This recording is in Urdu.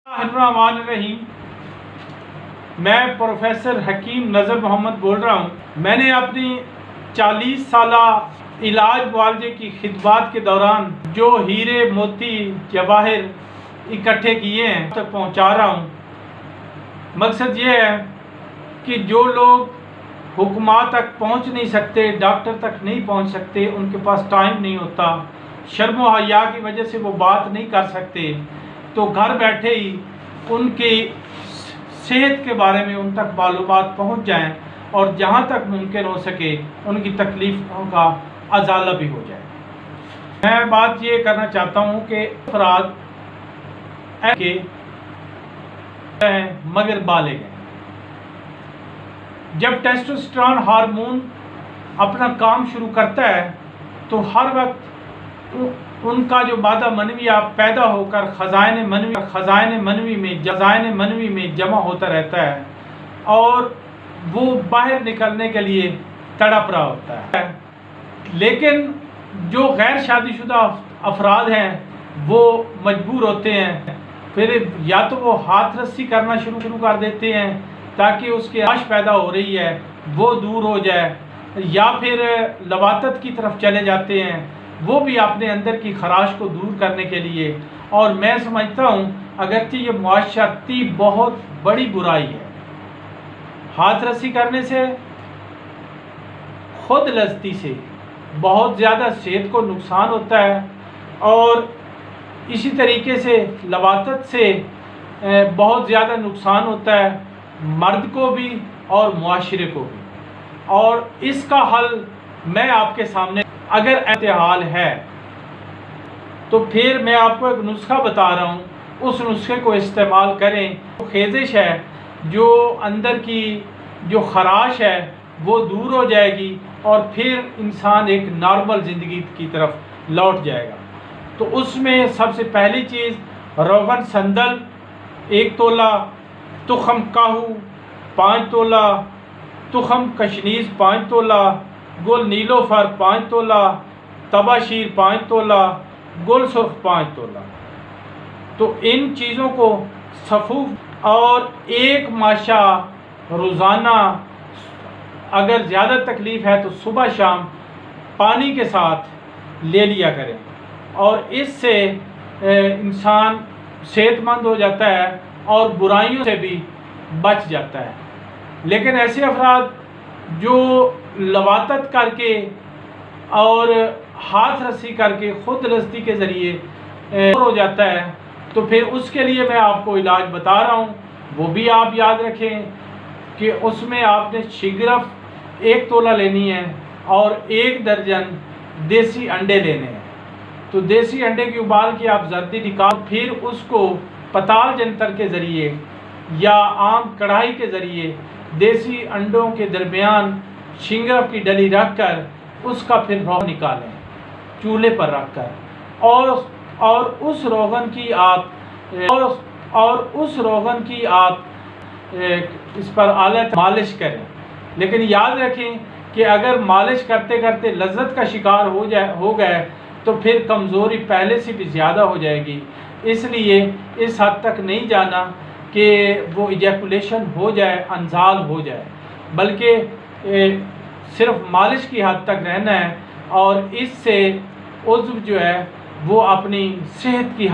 الرحیم، میں پروفیسر حکیم نظر محمد بول رہا ہوں۔ میں نے اپنی 40 سالہ علاج معالجے کی خدمات کے دوران جو ہیرے موتی جواہر اکٹھے کیے ہیں تک پہنچا رہا ہوں۔ مقصد یہ ہے کہ جو لوگ حکومت تک پہنچ نہیں سکتے، ڈاکٹر تک نہیں پہنچ سکتے، ان کے پاس ٹائم نہیں ہوتا، شرم و حیا کی وجہ سے وہ بات نہیں کر سکتے، تو گھر بیٹھے ہی ان کی صحت کے بارے میں ان تک معلومات پہنچ جائیں اور جہاں تک ممکن ہو سکے ان کی تکلیفوں کا ازالہ بھی ہو جائے۔ میں بات یہ کرنا چاہتا ہوں کہ افراد کے مگر بالغ ہیں۔ جب ٹیسٹوسٹرون ہارمون اپنا کام شروع کرتا ہے تو ہر وقت ان کا جو مادہ منویہ پیدا ہو کر خزائن منوی میں جمع ہوتا رہتا ہے اور وہ باہر نکلنے کے لیے تڑپ رہا ہوتا ہے۔ لیکن جو غیر شادی شدہ افراد ہیں وہ مجبور ہوتے ہیں، پھر یا تو وہ ہاتھ رسی کرنا شروع کر دیتے ہیں تاکہ اس کی خراش پیدا ہو رہی ہے وہ دور ہو جائے، یا پھر لواطت کی طرف چلے جاتے ہیں، وہ بھی اپنے اندر کی خراش کو دور کرنے کے لیے۔ اور میں سمجھتا ہوں اگرچہ یہ معاشرتی بہت بڑی برائی ہے، ہاتھ رسی کرنے سے، خود لذتی سے بہت زیادہ صحت کو نقصان ہوتا ہے، اور اسی طریقے سے لواطت سے بہت زیادہ نقصان ہوتا ہے مرد کو بھی اور معاشرے کو بھی۔ اور اس کا حل میں آپ کے سامنے، اگر احتحال ہے تو پھر میں آپ کو ایک نسخہ بتا رہا ہوں، اس نسخے کو استعمال کریں۔ خیزش ہے، جو اندر کی جو خراش ہے وہ دور ہو جائے گی اور پھر انسان ایک نارمل زندگی کی طرف لوٹ جائے گا۔ تو اس میں سب سے پہلی چیز روغن سندل 1 تولہ، تخم کاہو 5 تولہ، تخم کشنیز 5 تولہ، گل نیلوفر 5 تولہ، تباشیر 5 تولہ، گل سرخ 5 تولہ۔ تو ان چیزوں کو صفوف اور ایک ماشا روزانہ، اگر زیادہ تکلیف ہے تو صبح شام پانی کے ساتھ لے لیا کریں، اور اس سے انسان صحت مند ہو جاتا ہے اور برائیوں سے بھی بچ جاتا ہے۔ لیکن ایسے افراد جو لواطت کر کے اور ہاتھ رسی کر کے خود رسی کے ذریعے ہو جاتا ہے، تو پھر اس کے لیے میں آپ کو علاج بتا رہا ہوں، وہ بھی آپ یاد رکھیں کہ اس میں آپ نے شگرف 1 تولہ لینی ہے اور 1 درجن دیسی انڈے لینے ہیں۔ تو دیسی انڈے کی ابال کے آپ زردی نکال، پھر اس کو پتال جنتر کے ذریعے یا عام کڑھائی کے ذریعے دیسی انڈوں کے درمیان شنگرف کی ڈلی رکھ کر اس کا پھر روغن نکالیں چولہے پر رکھ کر، اور اس روغن کی آپ اس پر اعلیٰ مالش کریں۔ لیکن یاد رکھیں کہ اگر مالش کرتے کرتے لذت کا شکار ہو گئے تو پھر کمزوری پہلے سے بھی زیادہ ہو جائے گی۔ اس لیے اس حد تک نہیں جانا کہ وہ ایجیکولیشن ہو جائے، انزال ہو جائے، بلکہ صرف مالش کی حد تک رہنا ہے، اور اس سے عضو جو ہے وہ اپنی صحت کی